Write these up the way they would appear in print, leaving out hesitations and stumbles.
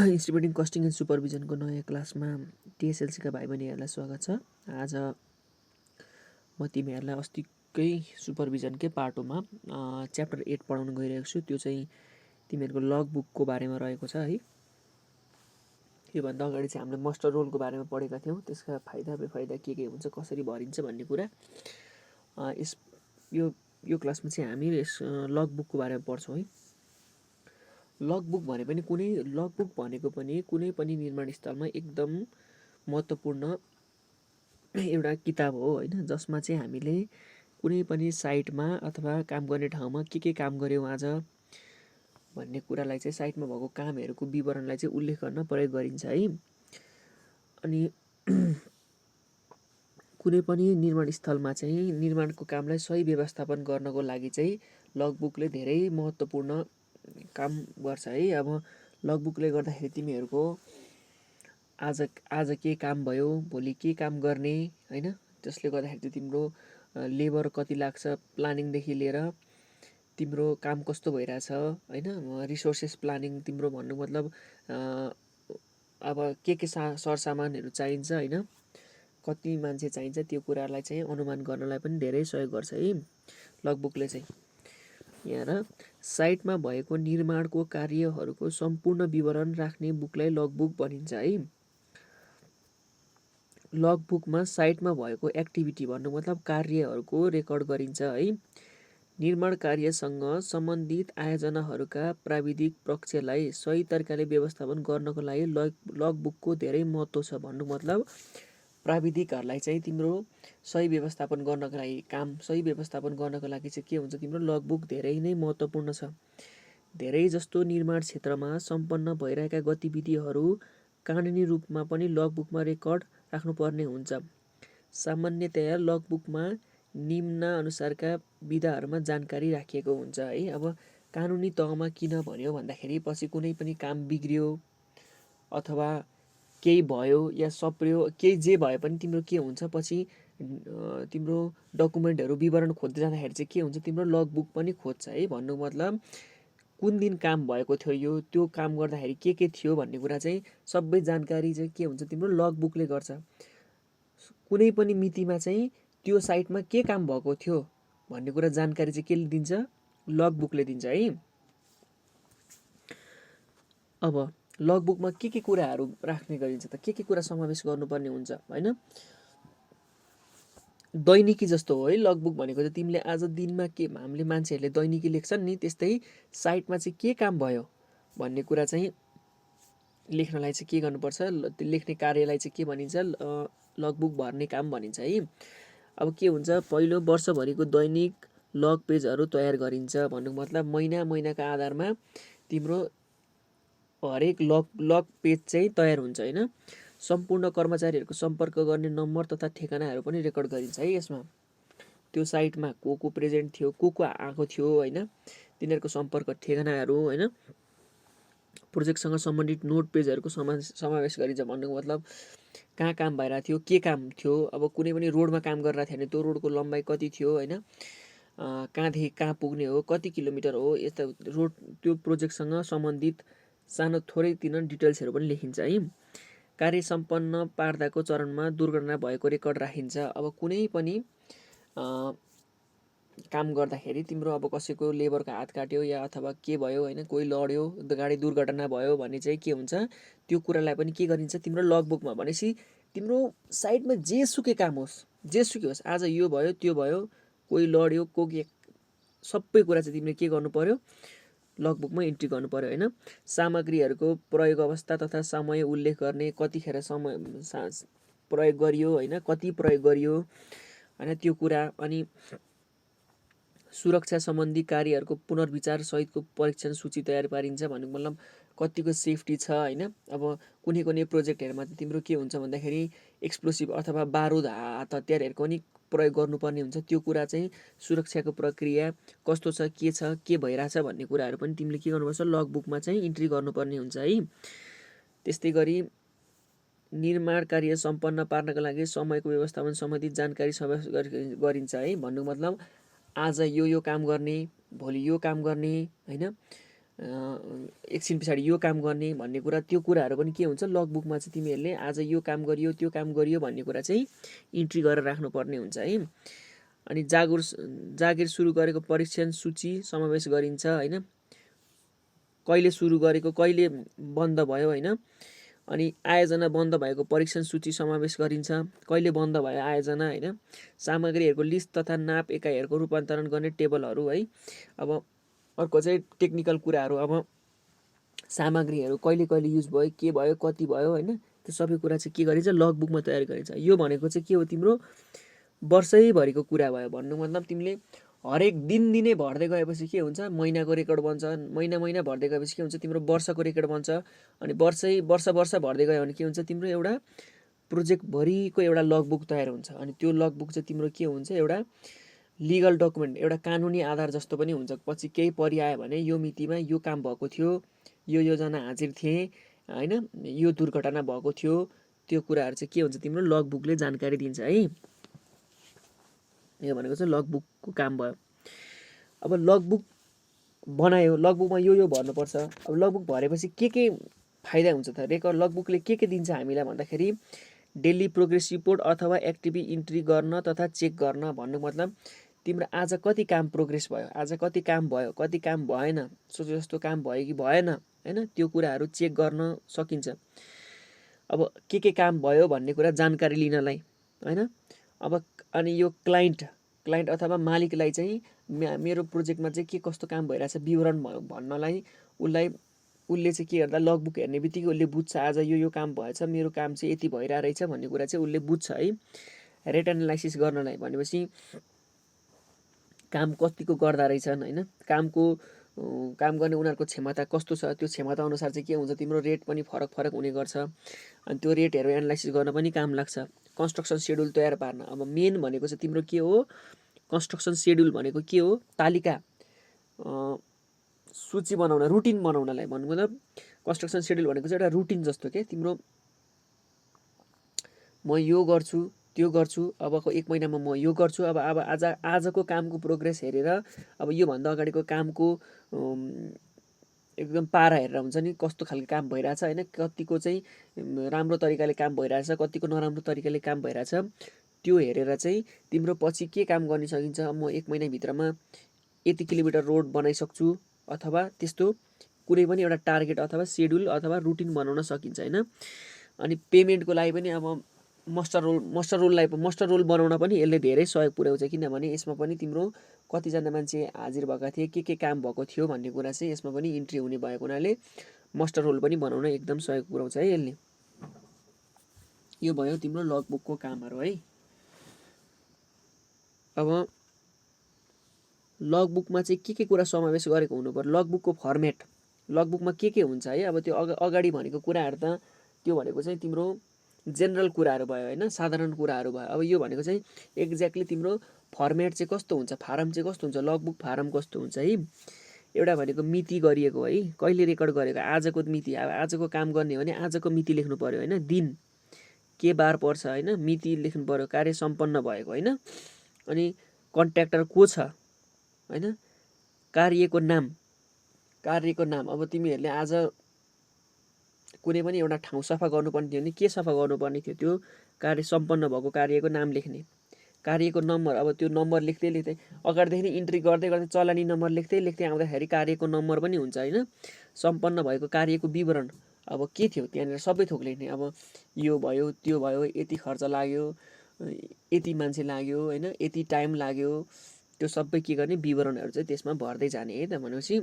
इन्स्टिट्युटिङ costing and सुपरभिजनको नयाँ क्लासमा टिएसएलसीका भाइ बहिनीहरूलाई स्वागत छ। आज म तिमीहरूलाई अस्तिकै सुपरभिजनकै पार्टोमा च्याप्टर 8 पढाउन गइरहेको छु। त्यो चाहिँ तिमीहरूको लग बुकको बारेमा रहेको छ है। योभन्दा अगाडि चाहिँ हामीले मास्टर रोलको बारेमा पढेका थियौँ। त्यसका फाइदा बेफाइदा के हुन्छ, कसरी भरिन्छ भन्ने कुरा। यस यो क्लासमा चाहिँ हामी यस लग बुकको बारेमा पढ्छौँ है। लगबुक भनेको पनि कुनै पनि निर्माण स्थलमा एकदम महत्त्वपूर्ण एउटा किताब हो होइन, जसमा चाहिँ हामीले कुनै पनि साइटमा अथवा काम गर्ने ठाउँमा के काम गर्यौँ आज भन्ने कुरालाई चाहिँ साइटमा भएको कामहरूको विवरणलाई चाहिँ उल्लेख गर्न प्रयोग गरिन्छ है। अनि कुनै पनि निर्माण स्थलमा चाहिँ निर्माणको कामलाई सही व्यवस्थापन गर्नको लागि चाहिँ लगबुकले धेरै महत्त्वपूर्ण काम गर्छ है। अब लगबुकले गर्दाखेरि तिमीहरूको आज के काम भयो, भोलि के काम गर्ने होइन, त्यसले गर्दाखेरि चाहिँ तिम्रो लेबर कति लाग्छ, प्लानिङदेखि लिएर तिम्रो काम कस्तो भइरहेछ होइन, रिसोर्सेस प्लानिङ तिम्रो भन्नु मतलब अब के सरसामानहरू चाहिन्छ होइन, कति मान्छे चाहिन्छ, त्यो कुरालाई चाहिँ अनुमान गर्नलाई पनि धेरै सहयोग गर्छ है लगबुकले चाहिँ। यहाँ साइटमा भएको निर्माणको कार्यहरूको सम्पूर्ण विवरण राख्ने बुकलाई लगबुक भनिन्छ है। लगबुकमा साइटमा भएको एक्टिभिटी भन्नु मतलब कार्यहरूको रेकर्ड गरिन्छ है। निर्माण कार्यसँग सम्बन्धित आयोजनाहरूका प्राविधिक पक्षलाई सही तरिकाले व्यवस्थापन गर्नको लागि लगबुकको धेरै महत्त्व छ। भन्नु मतलब प्राविधिकहरूलाई चाहिँ तिम्रो सही व्यवस्थापन गर्नको लागि, काम सही व्यवस्थापन गर्नको लागि चाहिँ के हुन्छ, तिम्रो लगबुक धेरै नै महत्त्वपूर्ण छ। धेरै जस्तो निर्माण क्षेत्रमा सम्पन्न भइरहेका गतिविधिहरू कानुनी रूपमा पनि लगबुकमा रेकर्ड राख्नुपर्ने हुन्छ। सामान्यतया लगबुकमा निम्न अनुसारका विधाहरूमा जानकारी राखिएको हुन्छ है। अब कानुनी तहमा किन भन्यो भन्दाखेरि पछि कुनै पनि काम बिग्रियो अथवा केही भयो या सप्रियो, केही जे भए पनि तिम्रो के हुन्छ, पछि तिम्रो डकुमेन्टहरू विवरण खोज्दै जाँदाखेरि चाहिँ के हुन्छ, तिम्रो लगबुक पनि खोज्छ है। भन्नु मतलब कुन दिन काम भएको थियो, त्यो काम गर्दाखेरि के थियो भन्ने कुरा चाहिँ सबै जानकारी चाहिँ के हुन्छ, तिम्रो लगबुकले गर्छ। कुनै पनि मितिमा चाहिँ त्यो साइटमा के काम भएको थियो भन्ने कुरा जानकारी चाहिँ के दिन्छ, लगबुकले दिन्छ है। अब लगबुकमा के कुराहरू राख्ने गरिन्छ त, के कुरा समावेश गर्नुपर्ने हुन्छ होइन। दैनिकी जस्तो हो है लगबुक भनेको चाहिँ। तिमीले आज दिनमा के, हामीले मान्छेहरूले दैनिकी लेख्छन् नि, त्यस्तै साइटमा चाहिँ के काम भयो भन्ने कुरा चाहिँ लेख्नलाई चाहिँ के गर्नुपर्छ, लेख्ने कार्यलाई चाहिँ के भनिन्छ, लगबुक भर्ने काम भनिन्छ है। अब के हुन्छ, पहिलो वर्षभरिको दैनिक लग पेजहरू तयार गरिन्छ। भन्नुको मतलब महिनाका आधारमा तिम्रो हरेक लग पेज चाहिँ तयार हुन्छ होइन। सम्पूर्ण कर्मचारीहरूको सम्पर्क गर्ने नम्बर तथा ठेगानाहरू पनि रेकर्ड गरिन्छ है यसमा। त्यो साइटमा को प्रेजेन्ट थियो, को आएको थियो होइन, तिनीहरूको सम्पर्क ठेगानाहरू होइन। प्रोजेक्टसँग सम्बन्धित नोट पेजहरूको समावेश गरिन्छ। भन्नुको मतलब कहाँ काम भइरहेको थियो, के काम थियो। अब कुनै पनि रोडमा काम गरिरहेको थियो भने त्यो रोडको लम्बाइ कति थियो होइन, कहाँदेखि कहाँ पुग्ने हो, कति किलोमिटर हो, यस्ता रोड त्यो प्रोजेक्टसँग सम्बन्धित सानो थोरै तिन डिटेल्सहरू पनि लेखिन्छ है। कार्य सम्पन्न पार्दाको चरणमा दुर्घटना भएको रेकर्ड राखिन्छ। अब कुनै पनि काम गर्दाखेरि तिम्रो अब कसैको लेबरको हात काट्यो या अथवा के भयो होइन, कोही लड्यो, गाडी दुर्घटना भयो भने चाहिँ के हुन्छ, त्यो कुरालाई पनि के गरिन्छ, तिम्रो लगबुकमा। भनेपछि तिम्रो साइटमा जेसुकै काम होस्, जेसुकै होस्, आज यो भयो त्यो भयो, कोही लड्यो, के सबै कुरा चाहिँ तिमीले के गर्नु पर्यो, लगबुकमा इन्ट्री गर्नु पर्यो होइन। सामग्रीहरूको प्रयोग अवस्था तथा समय उल्लेख गर्ने, कतिखेर समय प्रयोग गरियो होइन, कति प्रयोग गरियो होइन, त्यो कुरा। अनि सुरक्षा सम्बन्धी कार्यहरूको पुनर्विचार सहितको परीक्षण सूची तयार पारिन्छ। भन्नुको मतलब कतिको सेफ्टी छ होइन। अब कुनै प्रोजेक्टहरूमा चाहिँ तिम्रो के हुन्छ भन्दाखेरि एक्सप्लोसिभ अथवा बारुद हात हतियारहरूको पनि प्रयोग गर्नुपर्ने हुन्छ। त्यो कुरा चाहिँ सुरक्षाको प्रक्रिया कस्तो छ, के भइरहेछ भन्ने कुराहरू पनि तिमीले के गर्नुपर्छ, लगबुकमा चाहिँ इन्ट्री गर्नुपर्ने हुन्छ है। त्यस्तै गरी निर्माण कार्य सम्पन्न पार्नका लागि समयको व्यवस्थापन सम्बन्धी जानकारी समावेश गरिन्छ है। भन्नुको मतलब आज यो काम गर्ने, भोलि यो काम गर्ने होइन, एकछिन पछाडि यो काम गर्ने भन्ने कुरा, त्यो कुराहरू पनि के हुन्छ लगबुकमा चाहिँ तिमीहरूले आज यो काम गरियो त्यो काम गरियो भन्ने कुरा चाहिँ इन्ट्री गरेर राख्नुपर्ने हुन्छ है। अनि जागिर सुरु गरेको परीक्षण सूची समावेश गरिन्छ होइन, कहिले सुरु गरेको कहिले बन्द भयो होइन। अनि आयोजना बन्द भएको परीक्षण सूची समावेश गरिन्छ, कहिले बन्द भयो आयोजना होइन। सामग्रीहरूको लिस्ट तथा नाप एकाइहरूको रूपान्तरण गर्ने टेबलहरू है। अब अर्को चाहिँ टेक्निकल कुराहरू, अब सामग्रीहरू कहिले कहिले युज भयो, के भयो, कति भयो होइन, त्यो सबै कुरा चाहिँ के गरिन्छ लगबुकमा तयार गरिन्छ। यो भनेको चाहिँ के हो तिम्रो वर्षैभरिको कुरा भयो भन्नु मतलब तिमीले हरेक दिनै भर्दै गएपछि के हुन्छ महिनाको रेकर्ड बन्छ, महिना भर्दै गएपछि के हुन्छ तिम्रो वर्षको रेकर्ड बन्छ। अनि वर्ष भर्दै गयो भने के हुन्छ तिम्रो एउटा प्रोजेक्टभरिको एउटा लगबुक तयार हुन्छ। अनि त्यो लगबुक चाहिँ तिम्रो के हुन्छ एउटा लिगल डकुमेन्ट, एउटा कानुनी आधार जस्तो पनि हुन्छ। पछि केही परिआयो भने यो मितिमा यो काम भएको थियो, यो योजना हाजिर थिए होइन, यो दुर्घटना भएको थियो, त्यो कुराहरू चाहिँ के हुन्छ तिम्रो लगबुकले जानकारी दिन्छ है। यो भनेको चाहिँ लगबुकको काम भयो। अब लगबुक बनायो, लगबुकमा यो भर्नुपर्छ। अब लगबुक भरेपछि के फाइदा हुन्छ त, रेकर्ड लगबुकले के दिन्छ हामीलाई भन्दाखेरि डेली प्रोग्रेस रिपोर्ट अथवा एक्टिभिटी इन्ट्री गर्न तथा चेक गर्न। भन्नु मतलब तिम्रो आज कति काम प्रोग्रेस भयो, आज कति काम भयो, कति काम भएन, सोचे जस्तो काम भयो कि भएन होइन, त्यो कुराहरू चेक गर्न सकिन्छ। अब के काम भयो भन्ने कुरा जानकारी लिनलाई होइन। अब अनि यो क्लाइन्ट अथवा मालिकलाई चाहिँ मेरो प्रोजेक्टमा चाहिँ के कस्तो काम भइरहेछ विवरण भन्नलाई उसले चाहिँ के गर्दा लगबुक हेर्ने बित्तिकै उसले बुझ्छ आज यो काम भएछ, मेरो काम चाहिँ यति भइरहेको रहेछ भन्ने कुरा चाहिँ उसले बुझ्छ है। रेट एनालाइसिस गर्नलाई भनेपछि काम कतिको गर्दा रहेछन् होइन, काम गर्ने उनीहरूको क्षमता कस्तो छ, त्यो क्षमता अनुसार चाहिँ के हुन्छ तिम्रो रेट पनि फरक हुने गर्छ। अनि त्यो रेटहरू एनालाइसिस गर्न पनि काम लाग्छ। कन्स्ट्रक्सन सेड्युल तयार पार्न, अब मेन भनेको चाहिँ तिम्रो के हो कन्स्ट्रक्सन सेड्युल भनेको के हो तालिका सूची बनाउन, रुटिन बनाउनलाई भन्नु मतलब कन्स्ट्रक्सन सेड्युल भनेको चाहिँ एउटा रुटिन जस्तो के तिम्रो म यो गर्छु त्यो गर्छु, अबको 1 महिनामा म यो गर्छु, अब आजको कामको प्रोग्रेस हेरेर अब योभन्दा अगाडिको कामको एकदम पारा हेरेर हुन्छ नि कस्तो खालको काम भइरहेछ होइन, कतिको चाहिँ राम्रो तरिकाले काम भइरहेछ, कतिको नराम्रो तरिकाले काम भइरहेछ, त्यो हेरेर चाहिँ तिम्रो पछि के काम गर्न सकिन्छ। म 1 महिनाभित्रमा यति किलोमिटर रोड बनाइसक्छु अथवा त्यस्तो कुनै पनि एउटा टार्गेट अथवा सेड्युल अथवा रुटिन बनाउन सकिन्छ होइन। अनि पेमेन्टको लागि पनि अब मस्टर रोल बनाउन पनि यसले धेरै सहयोग पुर्याउँछ, किनभने यसमा पनि तिम्रो कतिजना मान्छे हाजिर भएका थिए, के काम भएको थियो भन्ने कुरा चाहिँ यसमा पनि इन्ट्री हुने भएको हुनाले मस्टर रोल पनि बनाउन एकदम सहयोग पुर्याउँछ है यसले। यो भयो तिम्रो लगबुकको कामहरू है। अब लगबुकमा चाहिँ के कुरा समावेश गरेको हुनु पर्यो, लगबुकको फर्मेट, लगबुकमा के हुन्छ है। अब त्यो अगाडि भनेको कुराहरू त त्यो भनेको चाहिँ तिम्रो जेनरल कुराहरू भयो होइन, साधारण कुराहरू भयो। अब यो भनेको चाहिँ एक्ज्याक्टली तिम्रो फर्मेट चाहिँ कस्तो हुन्छ, फारम चाहिँ कस्तो हुन्छ, लगबुक फारम कस्तो हुन्छ है। एउटा भनेको मिति गरिएको है, कहिले रेकर्ड गरेको, आजको मिति, अब आजको काम गर्ने हो भने आजको मिति लेख्नु पर्यो होइन, दिन के बार पर्छ होइन, मिति लेख्नु पर्यो, कार्य सम्पन्न भएको होइन। अनि कन्ट्र्याक्टर को छ होइन, कार्यको नाम। अब तिमीहरूले आज कुनै पनि एउटा ठाउँ सफा गर्नुपर्ने थियो भने के सफा गर्नुपर्ने थियो, त्यो कार्य सम्पन्न भएको कार्यको नाम लेख्ने, कार्यको नम्बर। अब त्यो नम्बर लेख्दै अगाडिदेखि इन्ट्री गर्दै चलानी नम्बर लेख्दै आउँदाखेरि कार्यको नम्बर पनि हुन्छ होइन। सम्पन्न भएको कार्यको विवरण, अब के थियो त्यहाँनिर सबै थोक लेख्ने, अब यो भयो त्यो भयो, यति खर्च लाग्यो, यति मान्छे लाग्यो होइन, यति टाइम लाग्यो, त्यो सबै के गर्ने विवरणहरू चाहिँ त्यसमा भर्दै जाने है त। भनेपछि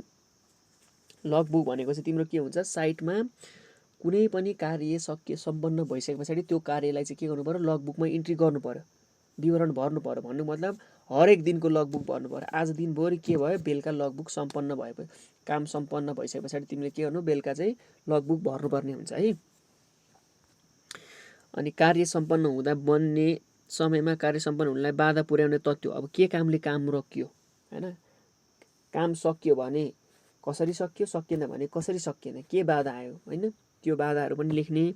लगबुक भनेको चाहिँ तिम्रो के हुन्छ, साइटमा कुनै पनि कार्य सम्पन्न भइसके पछाडि त्यो कार्यलाई चाहिँ के गर्नु पर्यो लगबुकमा इन्ट्री गर्नु पर्यो, विवरण भर्नु पर्यो। भन्नु मतलब हरेक दिनको लगबुक भर्नु पर्यो। आज दिनभरि के भयो, बेलुका लगबुक सम्पन्न भएपछि काम सम्पन्न भइसके पछाडि तिमीले के गर्नु, बेलुका चाहिँ लगबुक भर्नुपर्ने हुन्छ है। अनि कार्य सम्पन्न हुँदा बन्ने समयमा कार्य सम्पन्न हुनलाई बाधा पुर्याउने तथ्य, अब के कामले काम रोकियो होइन, काम सकियो भने कसरी सकियो, सकिएन भने कसरी सकिएन, के बाधा आयो होइन, त्यो बाधाहरू पनि लेख्ने।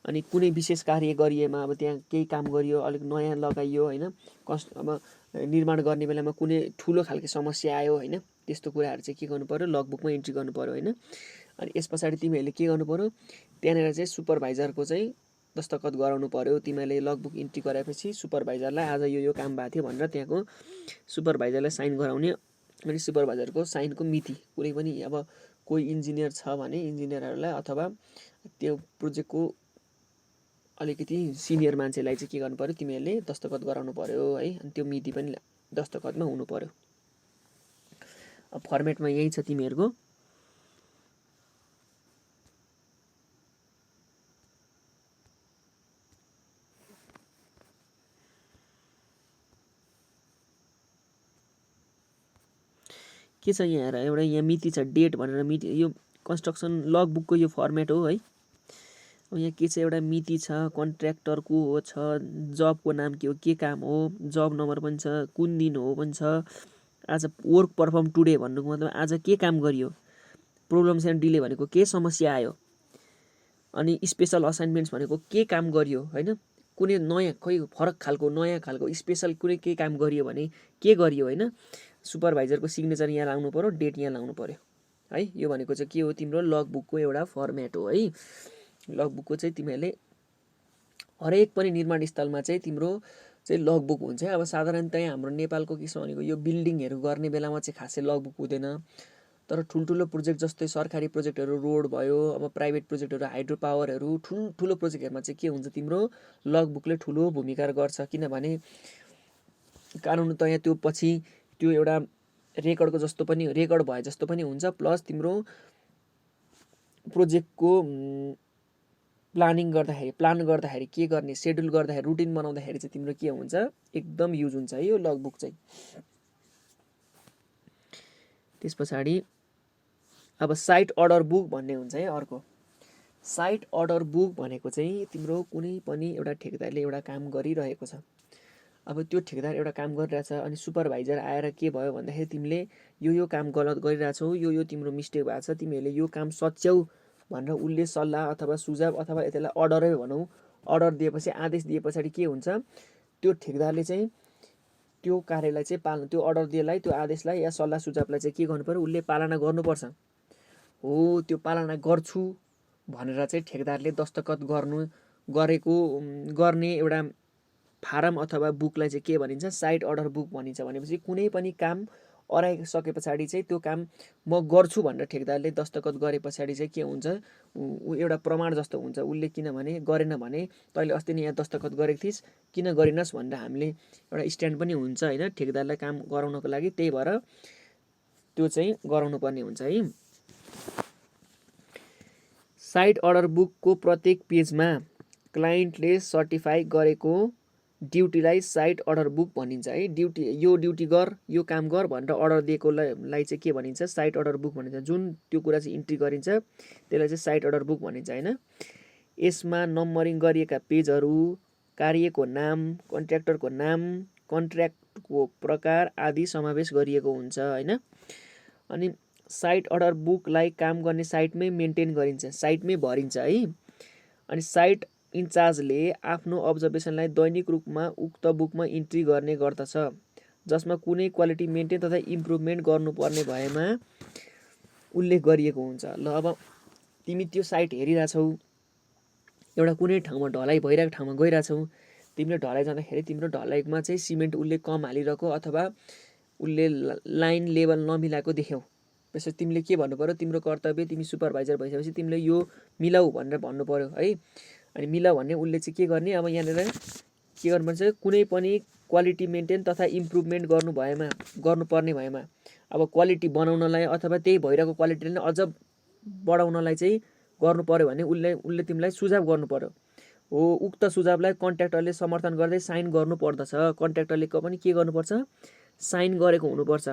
अनि कुनै विशेष कार्य गरिएमा अब त्यहाँ केही काम गरियो, अलिक नयाँ लगाइयो होइन, अब निर्माण गर्ने बेलामा कुनै ठुलो खालको समस्या आयो होइन, त्यस्तो कुराहरू चाहिँ के गर्नु पर्यो, लगबुकमा इन्ट्री गर्नु पर्यो होइन। अनि यस पछाडि तिमीहरूले के गर्नु पर्यो, त्यहाँनिर चाहिँ सुपरभाइजरको चाहिँ दस्तखत गराउनु पर्यो। तिमीहरूले लगबुक इन्ट्री गराएपछि सुपरभाइजरलाई आज यो काम भएको थियो भनेर त्यहाँको सुपरभाइजरलाई साइन गराउने। अनि सुपरभाइजरको साइनको मिति कुनै पनि अब कोही इन्जिनियर छ भने इन्जिनियरहरूलाई अथवा त्यो प्रोजेक्टको अलिकति सिनियर मान्छेलाई चाहिँ के गर्नु पर्यो, तिमीहरूले दस्तखत गराउनु पर्यो है। अनि त्यो मिति पनि दस्तखतमा हुनु पर्यो। अब फर्मेटमा यही छ तिमीहरूको। के छ यहाँ हेर, एउटा यहाँ मिति छ, डेट भनेर मिति, यो कन्स्ट्रक्सन लगबुकको यो फर्मेट हो है। अब यहाँ के छ, एउटा मिति छ, कन्ट्र्याक्टर को हो छ, जबको नाम के हो, के काम हो, जब नम्बर पनि छ, कुन दिन हो पनि छ, आज वर्क पर्फर्म टुडे भन्नुको मतलब आज के काम गरियो, प्रब्लम्स एन्ड डिले भनेको के समस्या आयो, अनि स्पेसल असाइनमेन्ट्स भनेको के काम गरियो होइन, कुनै नयाँ खोइ फरक खालको नयाँ खालको स्पेसल कुनै के काम गरियो भने के गरियो होइन। सुपरभाइजरको सिग्नेचर यहाँ लाउनु पर्यो, डेट यहाँ लाउनु पर्यो है। यो भनेको चाहिँ के हो, तिम्रो लगबुकको एउटा फर्मेट हो है। लगबुकको चाहिँ तिमीहरूले हरेक पनि निर्माण स्थलमा चाहिँ तिम्रो चाहिँ लगबुक हुन्छ। अब साधारणतया हाम्रो नेपालको के छ भनेको, यो बिल्डिङहरू गर्ने बेलामा चाहिँ खासै लगबुक हुँदैन, तर ठुल्ठुलो प्रोजेक्ट जस्तै सरकारी प्रोजेक्टहरू, रोड भयो, अब प्राइभेट प्रोजेक्टहरू, हाइड्रो पावरहरू, ठुल्ठुलो प्रोजेक्टहरूमा चाहिँ के हुन्छ, तिम्रो लगबुकले ठुलो भूमिका गर्छ। किनभने कानुनतया त्यो पछि त्यो एउटा रेकर्डको जस्तो पनि, रेकर्ड भए जस्तो पनि हुन्छ, प्लस तिम्रो प्रोजेक्टको प्लान गर्दाखेरि के गर्ने, सेड्युल गर्दाखेरि, रुटिन बनाउँदाखेरि चाहिँ तिम्रो के हुन्छ, एकदम युज हुन्छ है यो लगबुक चाहिँ। त्यस पछाडि अब साइट अर्डर बुक भन्ने हुन्छ है अर्को। साइट अर्डर बुक भनेको चाहिँ तिम्रो कुनै पनि एउटा ठेकेदारले एउटा काम गरिरहेको छ, अब त्यो ठेकेदार एउटा काम गरिरहेछ, अनि सुपरभाइजर आएर के भयो भन्दाखेरि तिमीले यो काम गलत गरिरहेछौ, यो तिम्रो मिस्टेक भएको छ, तिमीहरूले यो काम सच्याउ भनेर उसले सल्लाह अथवा सुझाव अथवा यसलाई अर्डरै भनौँ, अर्डर दिएपछि, आदेश दिए पछाडि के हुन्छ, त्यो ठेकेदारले चाहिँ त्यो कार्यलाई चाहिँ पालन, त्यो अर्डर दिएलाई, त्यो आदेशलाई या सल्लाह सुझावलाई चाहिँ के गर्नु पर्यो, उसले पालना गर्नुपर्छ। हो त्यो पालना गर्छु भनेर चाहिँ ठेकेदारले दस्तखत गर्ने एउटा फारम अथवा बुकलाई चाहिँ के भनिन्छ, साइट अर्डर बुक भनिन्छ। भनेपछि कुनै पनि काम अराइसके पछाडि चाहिँ त्यो काम म गर्छु भनेर ठेकेदारले दस्तखत गरे पछाडि चाहिँ के हुन्छ, ऊ एउटा प्रमाण जस्तो हुन्छ। उसले किनभने गरेन भने तैँले अस्ति नै यहाँ दस्तखत गरेको थिइस्, किन गरिनस् भनेर हामीले एउटा स्ट्यान्ड पनि हुन्छ होइन ठेकेदारलाई काम गराउनको लागि। त्यही भएर त्यो चाहिँ गराउनु पर्ने हुन्छ है। साइट अर्डर बुकको प्रत्येक पेजमा क्लाइन्टले सर्टिफाई गरेको ड्युटीलाई साइट अर्डर बुक भनिन्छ है। यो ड्युटी गर, यो काम गर भनेर अर्डर दिएकोलाई चाहिँ के भनिन्छ, साइट अर्डर बुक भनिन्छ। जुन त्यो कुरा चाहिँ इन्ट्री गरिन्छ त्यसलाई चाहिँ साइट अर्डर बुक भनिन्छ होइन। यसमा नम्बरिङ गरिएका पेजहरू, कार्यको नाम, कन्ट्र्याक्टरको नाम, कन्ट्र्याक्टको प्रकार आदि समावेश गरिएको हुन्छ होइन। अनि साइट अर्डर बुकलाई काम गर्ने साइटमै मेन्टेन गरिन्छ, साइटमै भरिन्छ है। अनि साइट इन्चार्जले आफ्नो अब्जर्भेसनलाई दैनिक रूपमा उक्त बुकमा इन्ट्री गर्ने गर्दछ, जसमा कुनै क्वालिटी मेन्टेन तथा इम्प्रुभमेन्ट गर्नुपर्ने भएमा उल्लेख गरिएको हुन्छ। ल अब तिमी त्यो साइट हेरिरहेछौ, एउटा कुनै ठाउँमा ढलाइ भइरहेको ठाउँमा गइरहेछौ, तिमीले ढलाइ जाँदाखेरि तिम्रो ढलाइमा चाहिँ सिमेन्ट उसले कम हालिरहेको अथवा उसले लाइन लेभल नमिलाएको देख्यौ, त्यसपछि तिमीले के भन्नु पर्यो, तिम्रो कर्तव्य, तिमी सुपरभाइजर भइसकेपछि तिमीले यो मिलाऊ भनेर भन्नु पर्यो है। अनि मिलाऊ भन्ने उसले चाहिँ के गर्ने, अब यहाँनिर के गर्नुपर्छ, कुनै पनि क्वालिटी मेन्टेन तथा इम्प्रुभमेन्ट गर्नुपर्ने भएमा, अब क्वालिटी बनाउनलाई अथवा त्यही भइरहेको क्वालिटीले नै अझ बढाउनलाई चाहिँ गर्नु पर्यो भने उसले तिमीलाई सुझाव गर्नु पर्यो। हो उक्त सुझावलाई कन्ट्र्याक्टरले समर्थन गर्दै साइन गर्नु पर्दछ। कन्ट्र्याक्टरले पनि के गर्नुपर्छ, साइन गरेको हुनुपर्छ।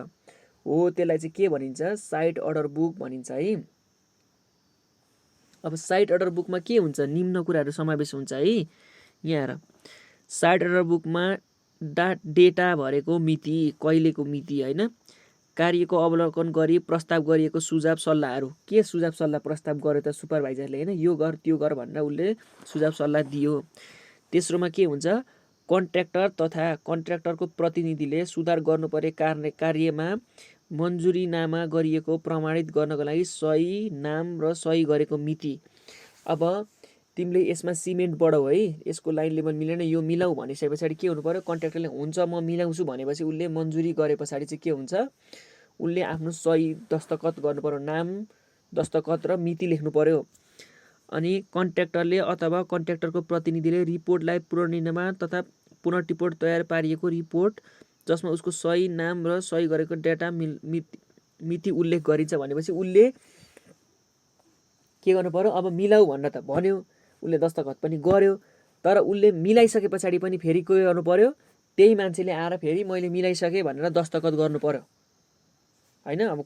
हो त्यसलाई चाहिँ के भनिन्छ, साइट अर्डर बुक भनिन्छ है। अब साइट अर्डर बुकमा के हुन्छ, निम्न कुराहरू समावेश हुन्छ है। यहाँ हेर, साइट अर्डर बुकमा डेटा भरेको मिति, कहिलेको मिति होइन, कार्यको अवलोकन गरी प्रस्ताव गरिएको सुझाव सल्लाहहरू, के सुझाव सल्लाह प्रस्ताव गर्यो त सुपरभाइजरले होइन, यो गर त्यो गर भनेर उसले सुझाव सल्लाह दियो। तेस्रोमा के हुन्छ, कन्ट्र्याक्टर तथा कन्ट्र्याक्टरको प्रतिनिधिले सुधार गर्नुपर्ने कार्यमा मन्जुरीनामा गरिएको प्रमाणित गर्नको लागि सही नाम र सही गरेको मिति। अब तिमीले यसमा सिमेन्ट बढाऊ है, यसको लाइन लेभल मिलेन, यो मिलाऊ भनिसके पछाडि के हुनु पर्यो, कन्ट्र्याक्टरले हुन्छ म मिलाउँछु भनेपछि उसले मन्जुरी गरे पछाडि चाहिँ के हुन्छ, उसले आफ्नो सही दस्तखत गर्नु पर्यो, नाम दस्तखत र मिति लेख्नु पर्यो। अनि कन्ट्र्याक्टरले अथवा कन्ट्र्याक्टरको प्रतिनिधिले रिपोर्टलाई पूर्णनिर्माण तथा पुनः रिपोर्ट तयार पारिएको रिपोर्ट जसमा उसको सही नाम र सही गरेको डेटा मिति उल्लेख गरिन्छ भनेपछि उसले के गर्नु पर्यो, अब मिलाऊ भनेर त भन्यो, उसले दस्तखत पनि गर्यो, तर उसले मिलाइसके पछाडि पनि फेरि के गर्नु पर्यो, त्यही मान्छेले आएर फेरि मैले मिलाइसकेँ भनेर दस्तखत गर्नु पर्यो होइन। अब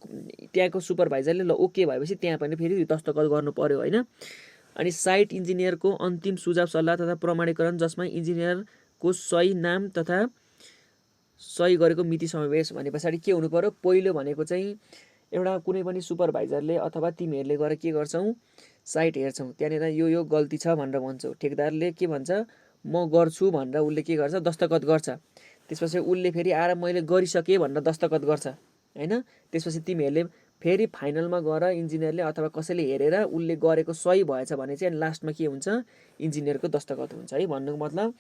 त्यहाँको सुपरभाइजरले ल ओके भएपछि त्यहाँ पनि फेरि दस्तखत गर्नु पर्यो होइन। अनि साइट इन्जिनियरको अन्तिम सुझाव सल्लाह तथा प्रमाणीकरण जसमा इन्जिनियरको सही नाम तथा सही गरेको मिति समावेश भने पछाडि के हुनु पर्यो, पहिलो भनेको चाहिँ एउटा कुनै पनि सुपरभाइजरले अथवा तिमीहरूले गएर के गर्छौ, साइट हेर्छौ, त्यहाँनिर यो गल्ती छ भनेर भन्छौ, ठेकदारले के भन्छ म गर्छु भनेर उसले के गर्छ, दस्तखत गर्छ। त्यसपछि उसले फेरि आएर मैले गरिसकेँ भनेर दस्तखत गर्छ होइन। त्यसपछि तिमीहरूले फेरि फाइनलमा गएर इन्जिनियरले अथवा कसैले हेरेर उसले गरेको सही भएछ भने चाहिँ लास्टमा के हुन्छ, इन्जिनियरको दस्तखत हुन्छ है। भन्नुको मतलब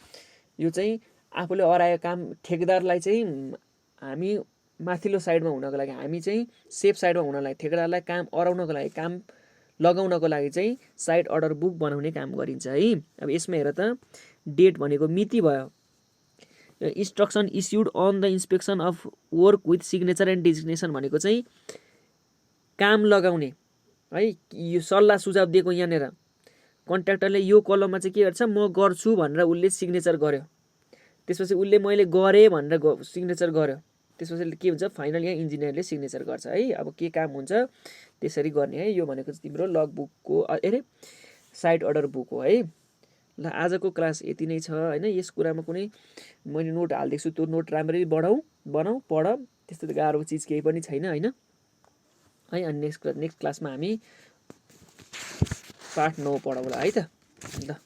यो चाहिँ आफूले अराएको काम ठेकदारलाई चाहिँ हामी माथिल्लो साइडमा हुनको लागि, हामी चाहिँ सेफ साइडमा हुनको लागि, ठेकदारलाई काम अराउनको लागि, काम लगाउनको लागि चाहिँ साइट अर्डर बुक बनाउने काम गरिन्छ है। अब यसमा हेर त, डेट भनेको मिति भयो, instruction issued on the inspection of work with signature and designation भनेको चाहिँ काम लगाउने है, यो सल्लाह सुझाव दिएको यहाँनिर कन्ट्र्याक्टरले यो कलममा चाहिँ के गर्छ, म गर्छु भनेर उसले सिग्नेचर गर्यो, त्यसपछि उसले मैले गरेँ भनेर सिग्नेचर गर्यो, त्यसपछि के हुन्छ, फाइनल यहाँ इन्जिनियरले सिग्नेचर गर्छ है। अब के काम हुन्छ त्यसरी गर्ने है। यो भनेको चाहिँ तिम्रो लग बुकको अरे साइट अर्डर बुक हो है। ल आजको क्लास यति नै छ होइन। यस कुरामा कुनै मैले नोट हालिदिएको छु, त्यो नोट राम्ररी बनाऊ पढ, त्यस्तो गाह्रो चिज केही पनि छैन होइन है। अनि नेक्स्ट क्लासमा हामी पाठ 9 पढौँला है त। ल